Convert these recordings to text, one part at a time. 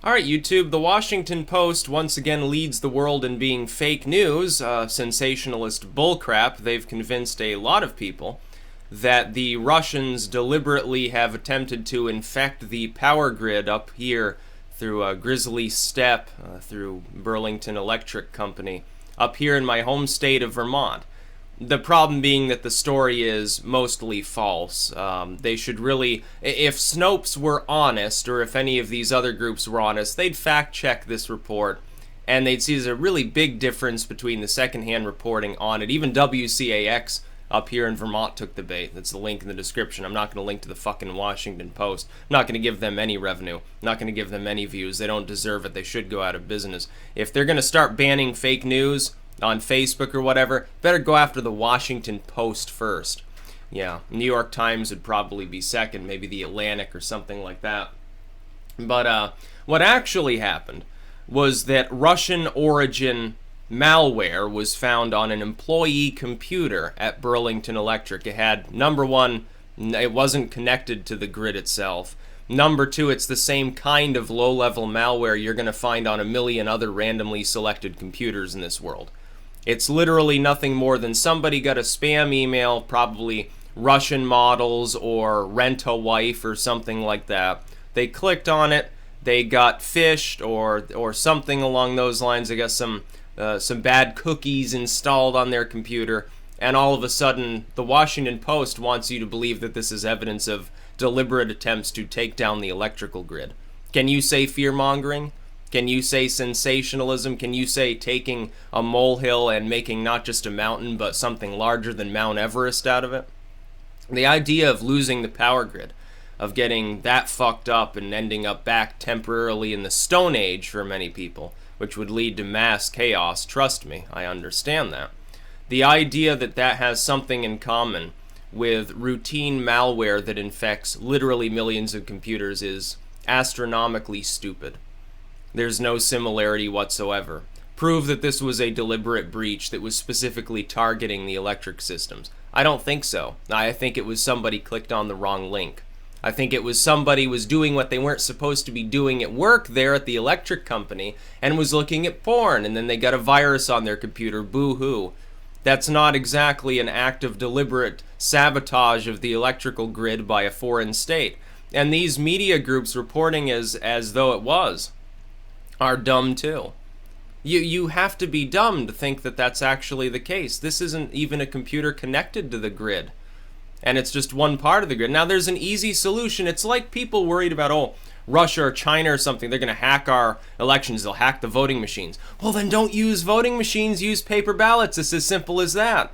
All right, YouTube, the Washington Post once again leads the world in being fake news, sensationalist bullcrap. They've convinced a lot of people that the Russians deliberately have attempted to infect the power grid up here through a Grizzly Steppe, through Burlington Electric Company, up here in my home state of Vermont. The problem being that the story is mostly false. They should really, if Snopes were honest, or if any of these other groups were honest, they'd fact check this report, and they'd see there's a really big difference between the secondhand reporting on it. Even WCAX up here in Vermont took the bait. That's the link in the description. I'm not going to link to the fucking Washington Post. I'm not going to give them any revenue. I'm not going to give them any views. They don't deserve it. They should go out of business. If they're going to start banning fake news on Facebook or whatever, better go after the Washington Post first. Yeah, New York Times would probably be second, maybe the Atlantic or something like that. But what actually happened was that Russian origin malware was found on an employee computer at Burlington Electric. It had, number one, it wasn't connected to the grid itself. Number two, it's the same kind of low-level malware you're going to find on a million other randomly selected computers in this world. It's literally nothing more than somebody got a spam email, probably Russian models or rent a wife or something like that. They clicked on it, they got phished or something along those lines. They got some bad cookies installed on their computer, and all of a sudden the Washington Post wants you to believe that this is evidence of deliberate attempts to take down the electrical grid. Can you say fear-mongering? Can you say sensationalism? Can you say taking a molehill and making not just a mountain but something larger than Mount Everest out of it? The idea of losing the power grid, of getting that fucked up and ending up back temporarily in the Stone Age for many people, which would lead to mass chaos, trust me, I understand that. The idea that that has something in common with routine malware that infects literally millions of computers is astronomically stupid. There's no similarity whatsoever. Prove that this was a deliberate breach that was specifically targeting the electric systems. I don't think so. I think it was somebody clicked on the wrong link. I think it was somebody was doing what they weren't supposed to be doing at work there at the electric company and was looking at porn, and then they got a virus on their computer. Boo-hoo. That's not exactly an act of deliberate sabotage of the electrical grid by a foreign state. And these media groups reporting as though it was are dumb too. You have to be dumb to think that that's actually the case. This isn't even a computer connected to the grid, and it's just one part of the grid. Now there's an easy solution. It's like people worried about, Russia or China or something, they're going to hack our elections, they'll hack the voting machines. Well, then don't use voting machines, use paper ballots. It's as simple as that.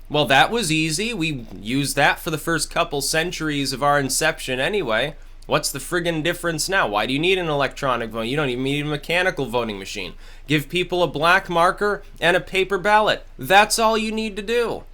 Well, that was easy. We used that for the first couple centuries of our inception anyway. What's the friggin' difference now? Why do you need an electronic vote? You don't even need a mechanical voting machine. Give people a black marker and a paper ballot. That's all you need to do.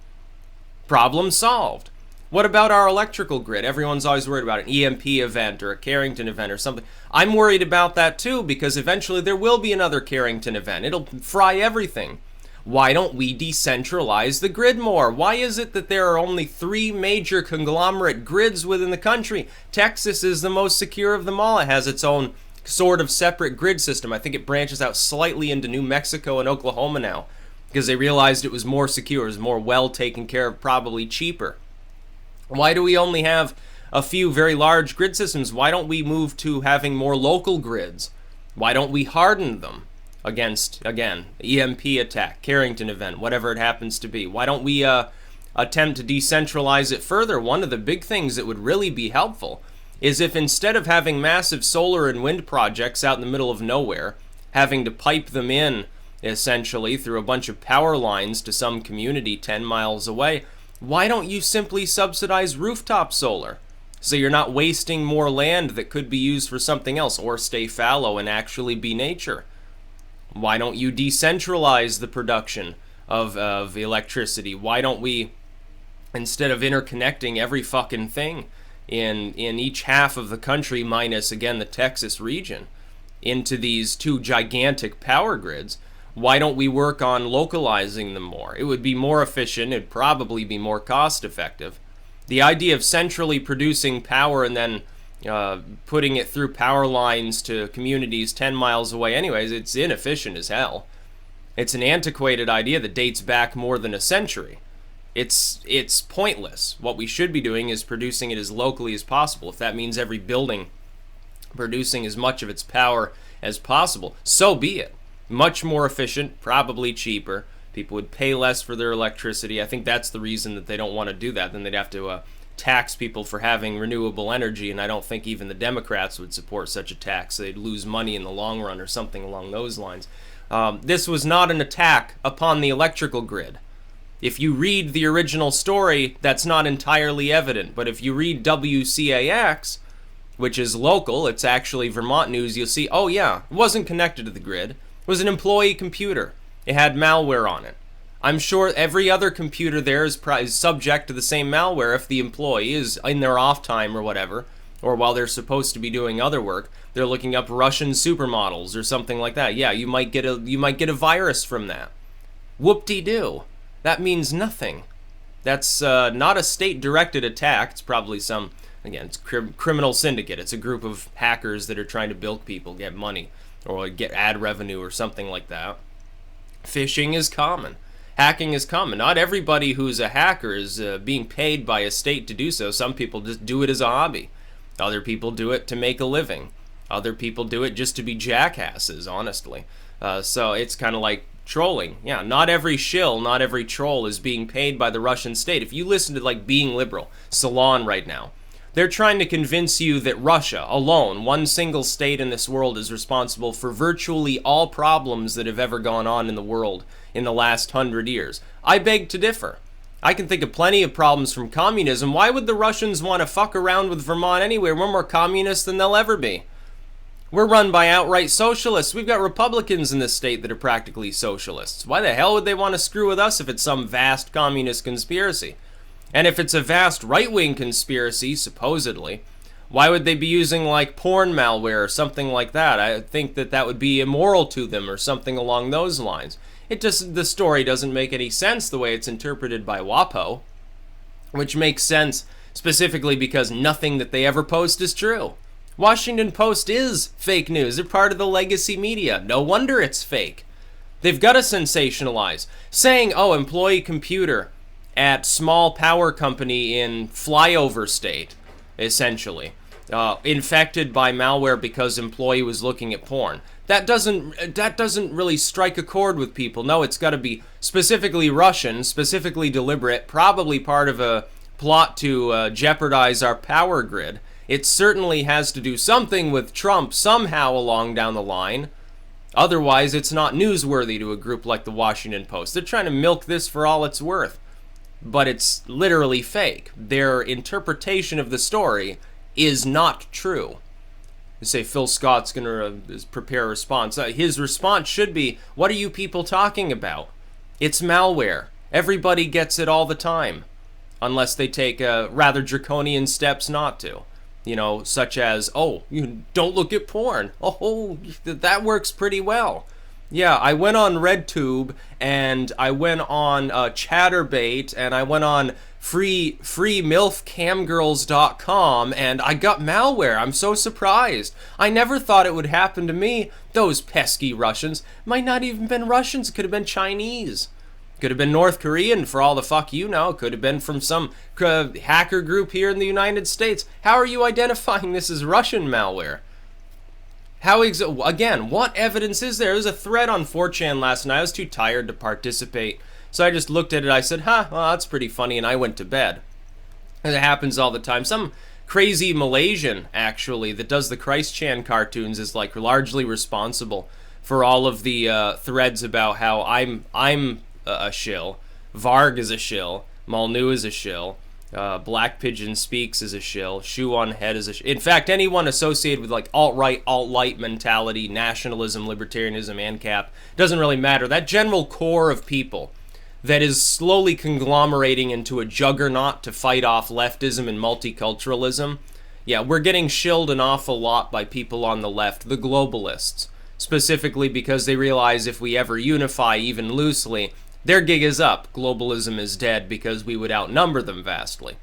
Problem solved. What about our electrical grid? Everyone's always worried about an EMP event or a Carrington event or something. I'm worried about that too, because eventually there will be another Carrington event. It'll fry everything. Why don't we decentralize the grid more? Why is it that there are only 3 major conglomerate grids within the country? Texas is the most secure of them all. It has its own sort of separate grid system. I think it branches out slightly into New Mexico and Oklahoma now, because they realized it was more secure, it was more well taken care of, probably cheaper. Why do we only have a few very large grid systems? Why don't we move to having more local grids? Why don't we harden them against, again, EMP attack, Carrington event, whatever it happens to be? Why don't we attempt to decentralize it further? One of the big things that would really be helpful is if instead of having massive solar and wind projects out in the middle of nowhere, having to pipe them in essentially through a bunch of power lines to some community 10 miles away, why don't you simply subsidize rooftop solar? So you're not wasting more land that could be used for something else, or stay fallow and actually be nature. Why don't you decentralize the production of electricity? Why don't we, instead of interconnecting every fucking thing in each half of the country, minus, again, the Texas region, into these 2 gigantic power grids, why don't we work on localizing them more? It would be more efficient. It'd probably be more cost effective. The idea of centrally producing power and then putting it through power lines to communities 10 miles away anyways. It's inefficient as hell. It's an antiquated idea that dates back more than a century. It's pointless. What we should be doing is producing it as locally as possible. If that means every building producing as much of its power as possible, so be it. Much more efficient, probably cheaper. People would pay less for their electricity. I think that's the reason that they don't want to do that. Then they'd have to tax people for having renewable energy, and I don't think even the Democrats would support such a tax. They'd lose money in the long run or something along those lines. This was not an attack upon the electrical grid. If you read the original story, that's not entirely evident. But if you read WCAX, which is local, it's actually Vermont news, you'll see, oh yeah, it wasn't connected to the grid. It was an employee computer. It had malware on it. I'm sure every other computer there is subject to the same malware if the employee is in their off time or whatever, or while they're supposed to be doing other work, they're looking up Russian supermodels or something like that. Yeah, you might get a virus from that. Whoop-de-doo. That means nothing. That's not a state-directed attack. It's probably some, again, it's criminal syndicate. It's a group of hackers that are trying to bilk people, get money, or get ad revenue or something like that. Phishing is common. Hacking is common. Not everybody who's a hacker is being paid by a state to do so. Some people just do it as a hobby. Other people do it to make a living. Other people do it just to be jackasses, honestly. So it's kind of like trolling. Yeah, not every shill, not every troll is being paid by the Russian state. If you listen to like Being Liberal, Salon right now, they're trying to convince you that Russia alone, one single state in this world, is responsible for virtually all problems that have ever gone on in the world in the last 100 years. I beg to differ. I can think of plenty of problems from communism. Why would the Russians want to fuck around with Vermont anyway? We're more communist than they'll ever be. We're run by outright socialists. We've got Republicans in this state that are practically socialists. Why the hell would they want to screw with us if it's some vast communist conspiracy? And if it's a vast right-wing conspiracy, supposedly, why would they be using like porn malware or something like that? I think that would be immoral to them or something along those lines. The story doesn't make any sense the way it's interpreted by WAPO, which makes sense specifically because nothing that they ever post is true. Washington Post is fake news. They're part of the legacy media. No wonder it's fake. They've got to sensationalize. Saying, oh, employee computer at small power company in flyover state, essentially, infected by malware because employee was looking at porn. That doesn't really strike a chord with people. No, it's got to be specifically Russian, specifically deliberate, probably part of a plot to jeopardize our power grid. It certainly has to do something with Trump somehow along down the line. Otherwise, it's not newsworthy to a group like the Washington Post. They're trying to milk this for all it's worth. But it's literally fake. Their interpretation of the story is not true. You say Phil Scott's going to prepare a response. His response should be, what are you people talking about? It's malware. Everybody gets it all the time. Unless they take rather draconian steps not to. You know, such as, oh, you don't look at porn. Oh, that works pretty well. Yeah, I went on RedTube, and I went on Chatterbait, and I went on freemilfcamgirls.com, and I got malware. I'm so surprised. I never thought it would happen to me. Those pesky Russians. Might not even been Russians. Could have been Chinese. Could have been North Korean for all the fuck you know. Could have been from some hacker group here in the United States. How are you identifying this as Russian malware? Again, what evidence is there? There was a thread on 4chan last night. I was too tired to participate. So I just looked at it. I said, well, that's pretty funny. And I went to bed. And it happens all the time. Some crazy Malaysian, actually, that does the Christ-chan cartoons is like largely responsible for all of the threads about how I'm a shill, Varg is a shill, Malnu is a shill, Black Pigeon Speaks is a shill, Shoe on Head is a shill. In fact, anyone associated with like alt-right, alt-light mentality, nationalism, libertarianism, ANCAP, doesn't really matter. That general core of people that is slowly conglomerating into a juggernaut to fight off leftism and multiculturalism, yeah, we're getting shilled an awful lot by people on the left, the globalists, specifically because they realize if we ever unify even loosely, their gig is up. Globalism is dead because we would outnumber them vastly.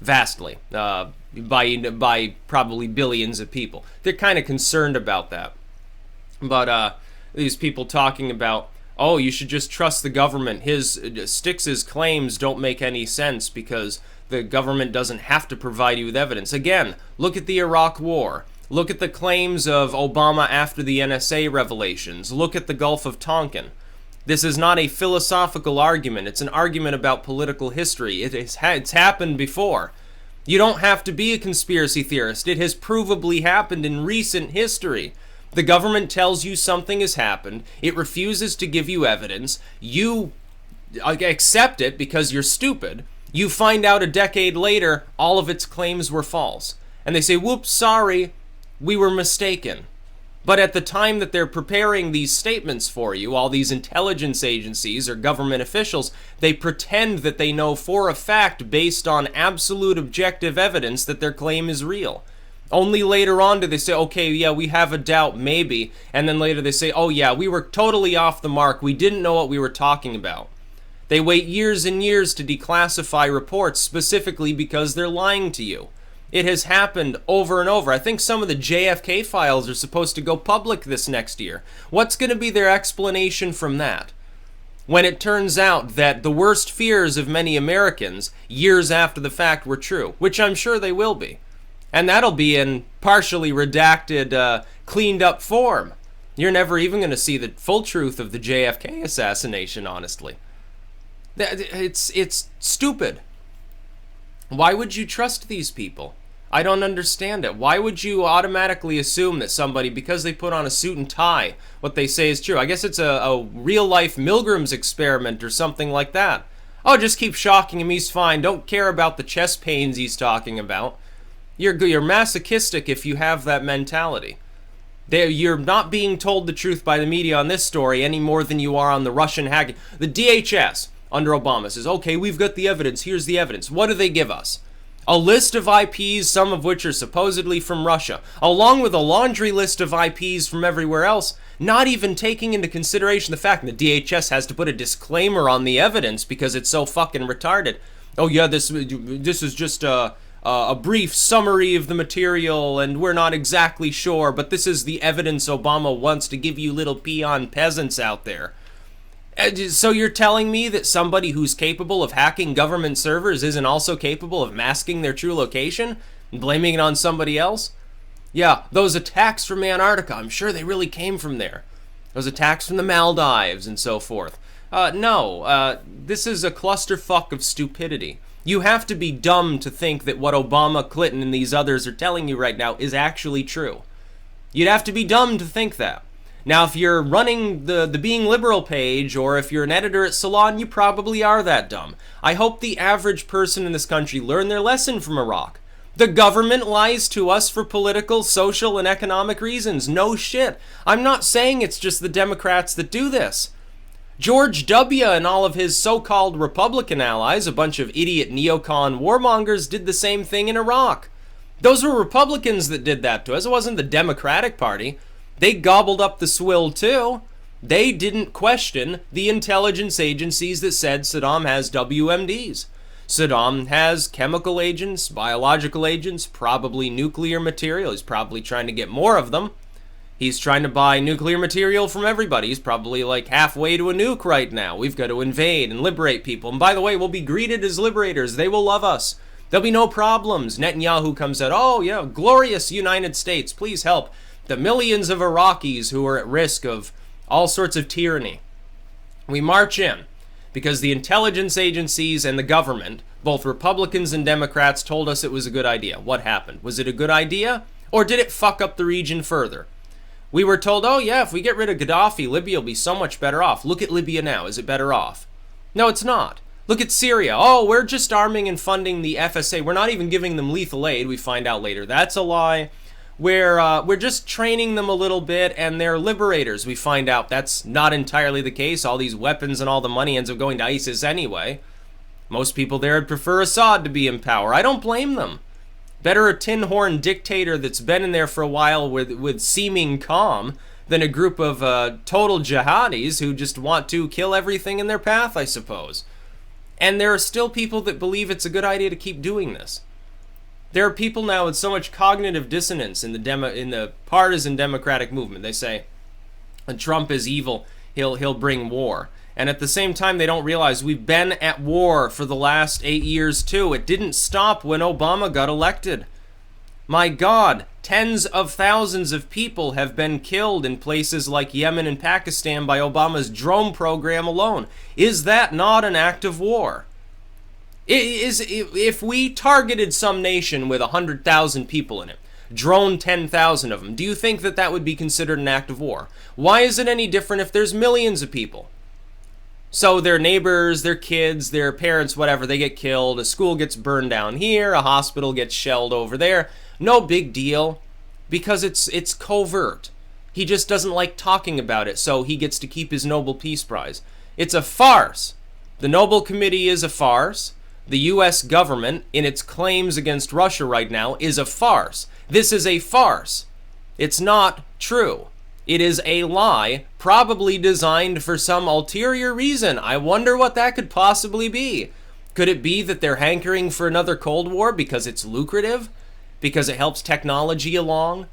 vastly, by probably billions of people. They're kind of concerned about that. But these people talking about, oh, you should just trust the government. Styx's claims don't make any sense because the government doesn't have to provide you with evidence. Again, look at the Iraq War. Look at the claims of Obama after the NSA revelations. Look at the Gulf of Tonkin. This is not a philosophical argument. It's an argument about political history. It's happened before. You don't have to be a conspiracy theorist. It has provably happened in recent history. The government tells you something has happened. It refuses to give you evidence. You accept it because you're stupid. You find out a decade later all of its claims were false. And they say, whoops, sorry, we were mistaken. But at the time that they're preparing these statements for you, all these intelligence agencies or government officials, they pretend that they know for a fact based on absolute objective evidence that their claim is real. Only later on do they say, okay, yeah, we have a doubt, maybe. And then later they say, oh yeah, we were totally off the mark. We didn't know what we were talking about. They wait years and years to declassify reports specifically because they're lying to you. It has happened over and over. I think some of the JFK files are supposed to go public this next year. What's going to be their explanation from that? When it turns out that the worst fears of many Americans years after the fact were true, which I'm sure they will be. And that'll be in partially redacted, cleaned up form. You're never even going to see the full truth of the JFK assassination, honestly. It's stupid. Why would you trust these people? I don't understand it. Why would you automatically assume that somebody, because they put on a suit and tie, what they say is true? I guess it's a real-life Milgram's experiment or something like that. Oh, just keep shocking him, he's fine. Don't care about the chest pains he's talking about. You're masochistic if you have that mentality. You're not being told the truth by the media on this story any more than you are on the Russian hacking. The DHS under Obama says, okay, we've got the evidence. Here's the evidence. What do they give us? A list of IPs, some of which are supposedly from Russia, along with a laundry list of IPs from everywhere else, not even taking into consideration the fact that the DHS has to put a disclaimer on the evidence because it's so fucking retarded. Oh yeah, this is just a brief summary of the material, and we're not exactly sure, but this is the evidence Obama wants to give you little peon peasants out there. So you're telling me that somebody who's capable of hacking government servers isn't also capable of masking their true location and blaming it on somebody else? Yeah, those attacks from Antarctica, I'm sure they really came from there. Those attacks from the Maldives and so forth. No, this is a clusterfuck of stupidity. You have to be dumb to think that what Obama, Clinton, and these others are telling you right now is actually true. You'd have to be dumb to think that. Now, if you're running the Being Liberal page, or if you're an editor at Salon, you probably are that dumb. I hope the average person in this country learned their lesson from Iraq. The government lies to us for political, social, and economic reasons. No shit. I'm not saying it's just the Democrats that do this. George W. and all of his so-called Republican allies, a bunch of idiot neocon warmongers, did the same thing in Iraq. Those were Republicans that did that to us. It wasn't the Democratic Party. They gobbled up the swill too. They didn't question the intelligence agencies that said Saddam has WMDs. Saddam has chemical agents, biological agents, probably nuclear material. He's probably trying to get more of them. He's trying to buy nuclear material from everybody. He's probably like halfway to a nuke right now. We've got to invade and liberate people. And by the way, we'll be greeted as liberators. They will love us. There'll be no problems. Netanyahu comes out, oh yeah, glorious United States, please help the millions of Iraqis who are at risk of all sorts of tyranny. We march in because the intelligence agencies and the government, both Republicans and Democrats, told us it was a good idea. What happened? Was it a good idea? Or did it fuck up the region further? We were told, oh yeah, if we get rid of Gaddafi, Libya will be so much better off. Look at Libya now. Is it better off? No, it's not. Look at Syria. Oh, we're just arming and funding the FSA. We're not even giving them lethal aid. We find out later that's a lie. We're just training them a little bit, and they're liberators. We find out that's not entirely the case. All these weapons and all the money ends up going to ISIS anyway. Most people there would prefer Assad to be in power. I don't blame them. Better a tin-horn dictator that's been in there for a while with seeming calm than a group of total jihadis who just want to kill everything in their path, I suppose. And there are still people that believe it's a good idea to keep doing this. There are people now with so much cognitive dissonance in the partisan Democratic movement. They say Trump is evil. He'll bring war. And at the same time, they don't realize we've been at war for the last 8 years too. It didn't stop when Obama got elected. My God, tens of thousands of people have been killed in places like Yemen and Pakistan by Obama's drone program alone. Is that not an act of war? If we targeted some nation with 100,000 people in it, drone 10,000 of them, do you think that that would be considered an act of war? Why is it any different if there's millions of people? So their neighbors, their kids, their parents, whatever, they get killed, a school gets burned down here, a hospital gets shelled over there. No big deal, because it's covert. He just doesn't like talking about it, so he gets to keep his Nobel Peace Prize. It's a farce. The Nobel Committee is a farce. The U.S. government, in its claims against Russia right now, is a farce. This is a farce. It's not true. It is a lie, probably designed for some ulterior reason. I wonder what that could possibly be. Could it be that they're hankering for another Cold War because it's lucrative? Because it helps technology along?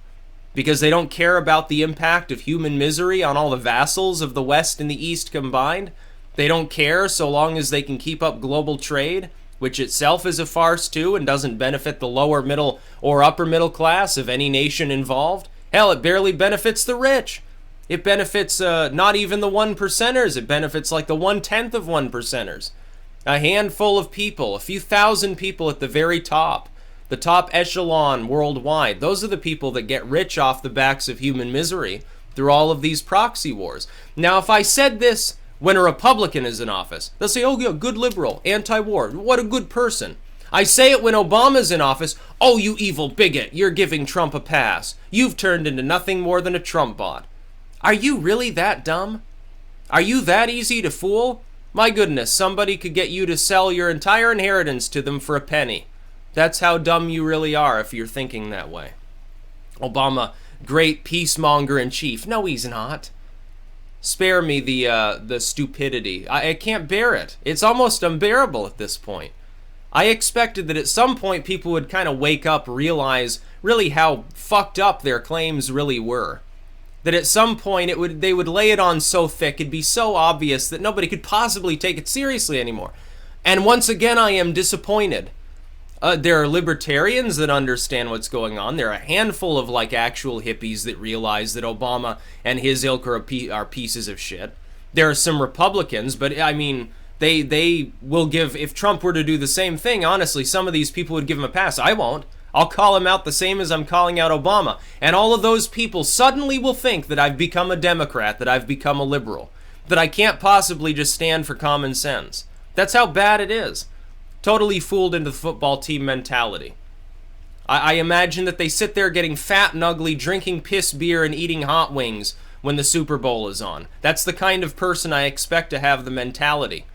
Because they don't care about the impact of human misery on all the vassals of the West and the East combined? They don't care so long as they can keep up global trade, which itself is a farce too and doesn't benefit the lower middle or upper middle class of any nation involved. Hell, it barely benefits the rich. It benefits not even the 1%ers. It benefits like the 1/10 of 1%ers. A handful of people, a few thousand people at the very top, the top echelon worldwide. Those are the people that get rich off the backs of human misery through all of these proxy wars. Now, if I said this when a Republican is in office, they'll say, oh, yeah, good liberal, anti-war, what a good person. I say it when Obama's in office, oh, you evil bigot, you're giving Trump a pass. You've turned into nothing more than a Trump bot. Are you really that dumb? Are you that easy to fool? My goodness, somebody could get you to sell your entire inheritance to them for a penny. That's how dumb you really are if you're thinking that way. Obama, great peacemonger in chief. No, he's not. Spare me the stupidity. I can't bear it. It's almost unbearable at this point. I expected that at some point people would kind of wake up, realize really how fucked up their claims really were. That at some point they would lay it on so thick, it'd be so obvious that nobody could possibly take it seriously anymore. And once again, I am disappointed. There are libertarians that understand what's going on. There are a handful of like actual hippies that realize that Obama and his ilk are pieces of shit. There are some Republicans, but I mean, they will give, if Trump were to do the same thing, honestly, some of these people would give him a pass. I won't. I'll call him out the same as I'm calling out Obama. And all of those people suddenly will think that I've become a Democrat, that I've become a liberal, that I can't possibly just stand for common sense. That's how bad it is. Totally fooled into the football team mentality. I imagine that they sit there getting fat and ugly, drinking piss beer and eating hot wings when the Super Bowl is on. That's the kind of person I expect to have the mentality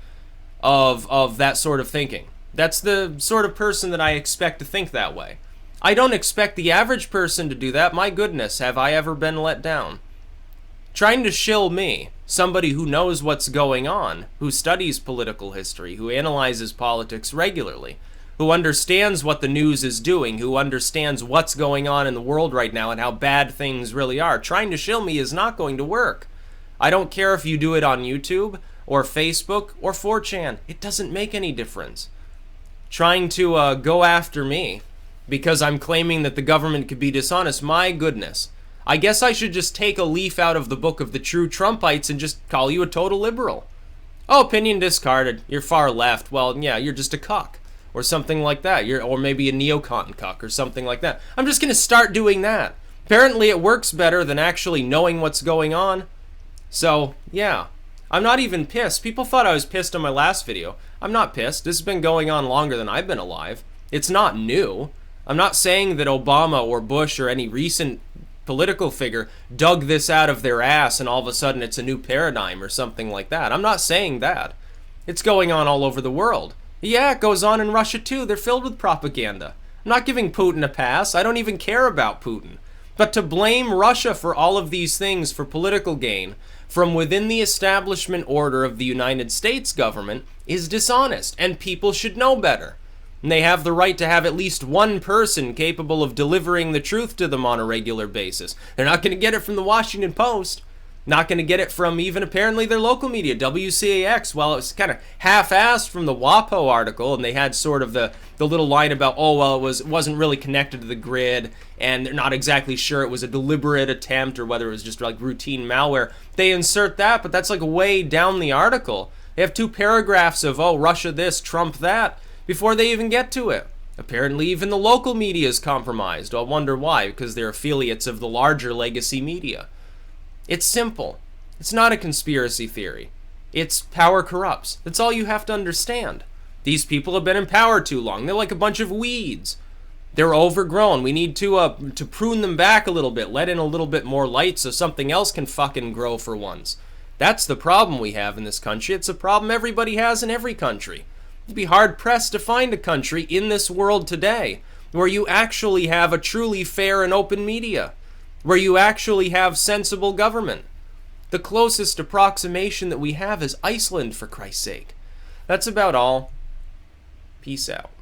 of that sort of thinking. That's the sort of person that I expect to think that way. I don't expect the average person to do that. My goodness, have I ever been let down? Trying to shill me, somebody who knows what's going on, who studies political history, who analyzes politics regularly, who understands what the news is doing, who understands what's going on in the world right now and how bad things really are. Trying to shill me is not going to work. I don't care if you do it on YouTube or Facebook or 4chan. It doesn't make any difference. Trying to go after me because I'm claiming that the government could be dishonest, my goodness. I guess I should just take a leaf out of the book of the true Trumpites and just call you a total liberal. Oh, opinion discarded. You're far left. Well, yeah, you're just a cuck. Or something like that. Or maybe a neocon cuck or something like that. I'm just going to start doing that. Apparently it works better than actually knowing what's going on. So, yeah. I'm not even pissed. People thought I was pissed on my last video. I'm not pissed. This has been going on longer than I've been alive. It's not new. I'm not saying that Obama or Bush or any recent political figure dug this out of their ass and all of a sudden it's a new paradigm or something like that. I'm not saying that. It's going on all over the world. Yeah, it goes on in Russia too. They're filled with propaganda. I'm not giving Putin a pass. I don't even care about Putin. But to blame Russia for all of these things for political gain from within the establishment order of the United States government is dishonest, and people should know better. And they have the right to have at least one person capable of delivering the truth to them on a regular basis. They're not going to get it from the Washington Post. Not going to get it from even apparently their local media, WCAX. Well, it was kind of half-assed from the WAPO article, and they had sort of the little line about, oh, well, it wasn't really connected to the grid, and they're not exactly sure it was a deliberate attempt or whether it was just like routine malware. They insert that, but that's like way down the article. They have 2 paragraphs of, oh, Russia this, Trump that, before they even get to it. Apparently even the local media is compromised. I wonder why, because they're affiliates of the larger legacy media. It's simple. It's not a conspiracy theory. It's power corrupts. That's all you have to understand. These people have been in power too long. They're like a bunch of weeds. They're overgrown. We need to prune them back a little bit, let in a little bit more light so something else can fucking grow for once. That's the problem we have in this country. It's a problem everybody has in every country. You'd be hard-pressed to find a country in this world today where you actually have a truly fair and open media, where you actually have sensible government. The closest approximation that we have is Iceland, for Christ's sake. That's about all. Peace out.